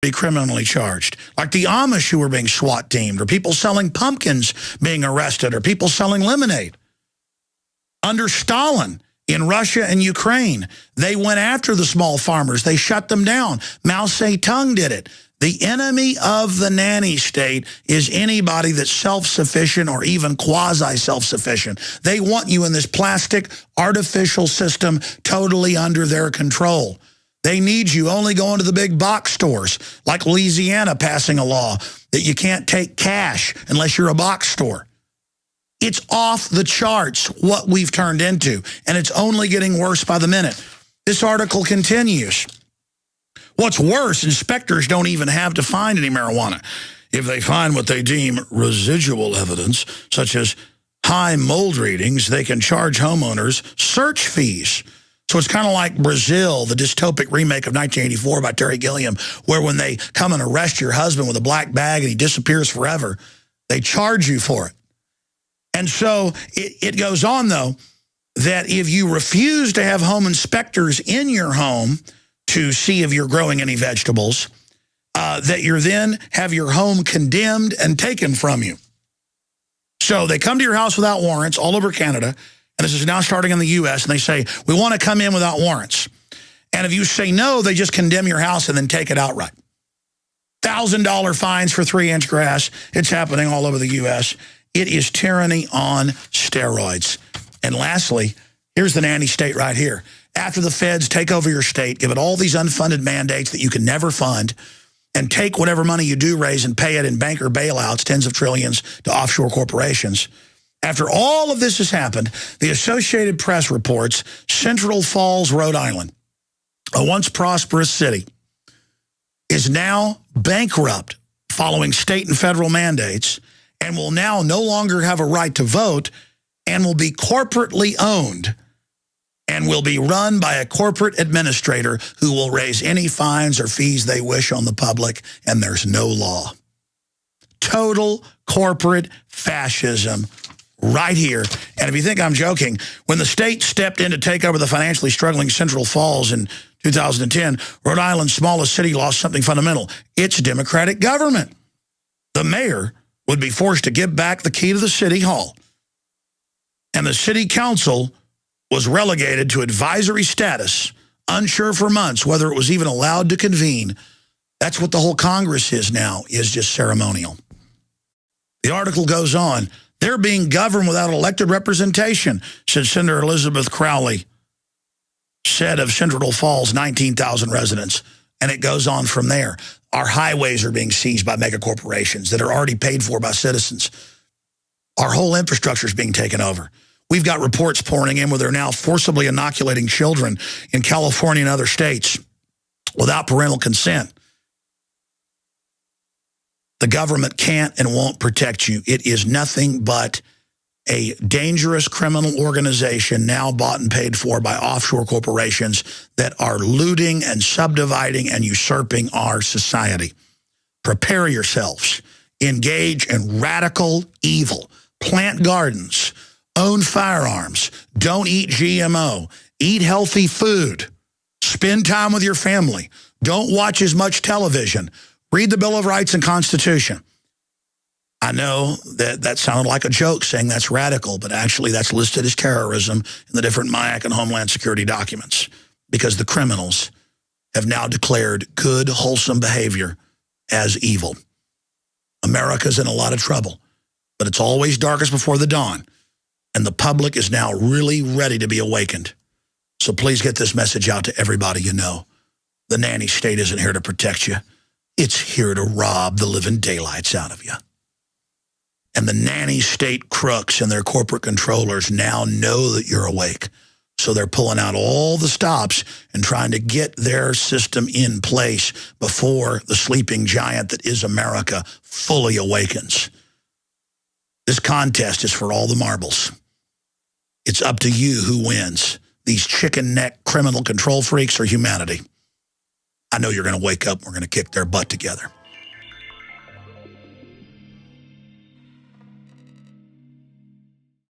be criminally charged, like the Amish who were being SWAT teamed, or people selling pumpkins being arrested, or people selling lemonade. Under Stalin in Russia and Ukraine, they went after the small farmers. They shut them down. Mao Zedong did it. The enemy of the nanny state is anybody that's self-sufficient or even quasi-self-sufficient. They want you in this plastic, artificial system totally under their control. They need you only going to the big box stores, like Louisiana passing a law that you can't take cash unless you're a box store. It's off the charts what we've turned into, and it's only getting worse by the minute. This article continues. What's worse, inspectors don't even have to find any marijuana. If they find what they deem residual evidence, such as high mold readings, they can charge homeowners search fees. So it's kind of like Brazil, the dystopic remake of 1984 by Terry Gilliam, where when they come and arrest your husband with a black bag and he disappears forever, they charge you for it. And so it goes on, though, that if you refuse to have home inspectors in your home to see if you're growing any vegetables, that you're then have your home condemned and taken from you. So they come to your house without warrants all over Canada. And this is now starting in the U.S., and they say, we want to come in without warrants. And if you say no, they just condemn your house and then take it outright. $1,000 fines for 3-inch grass. It's happening all over the U.S. It is tyranny on steroids. And lastly, here's the nanny state right here. After the feds take over your state, give it all these unfunded mandates that you can never fund, and take whatever money you do raise and pay it in banker bailouts, tens of trillions, to offshore corporations. After all of this has happened, the Associated Press reports Central Falls, Rhode Island, a once prosperous city, is now bankrupt following state and federal mandates, and will now no longer have a right to vote, and will be corporately owned, and will be run by a corporate administrator who will raise any fines or fees they wish on the public, and there's no law. Total corporate fascism right here. And if you think I'm joking, when the state stepped in to take over the financially struggling Central Falls in 2010, Rhode Island's smallest city lost something fundamental. Its democratic government. The mayor would be forced to give back the key to the city hall. And the city council was relegated to advisory status, unsure for months whether it was even allowed to convene. That's what the whole Congress is now, is just ceremonial. The article goes on. They're being governed without elected representation, said Senator Elizabeth Crowley, said of Central Falls, 19,000 residents. And it goes on from there. Our highways are being seized by mega corporations that are already paid for by citizens. Our whole infrastructure is being taken over. We've got reports pouring in where they're now forcibly inoculating children in California and other states without parental consent. The government can't and won't protect you. It is nothing but a dangerous criminal organization now bought and paid for by offshore corporations that are looting and subdividing and usurping our society. Prepare yourselves. Engage in radical evil. Plant gardens. Own firearms. Don't eat GMO. Eat healthy food. Spend time with your family. Don't watch as much television. Read the Bill of Rights and Constitution. I know that sounded like a joke saying that's radical, but actually that's listed as terrorism in the different MIAC and Homeland Security documents, because the criminals have now declared good, wholesome behavior as evil. America's in a lot of trouble, but it's always darkest before the dawn, and the public is now really ready to be awakened. So please get this message out to everybody you know. The nanny state isn't here to protect you. It's here to rob the living daylights out of you. And the nanny state crooks and their corporate controllers now know that you're awake. So they're pulling out all the stops and trying to get their system in place before the sleeping giant that is America fully awakens. This contest is for all the marbles. It's up to you who wins. These chicken neck criminal control freaks or humanity. I know you're going to wake up and we're going to kick their butt together.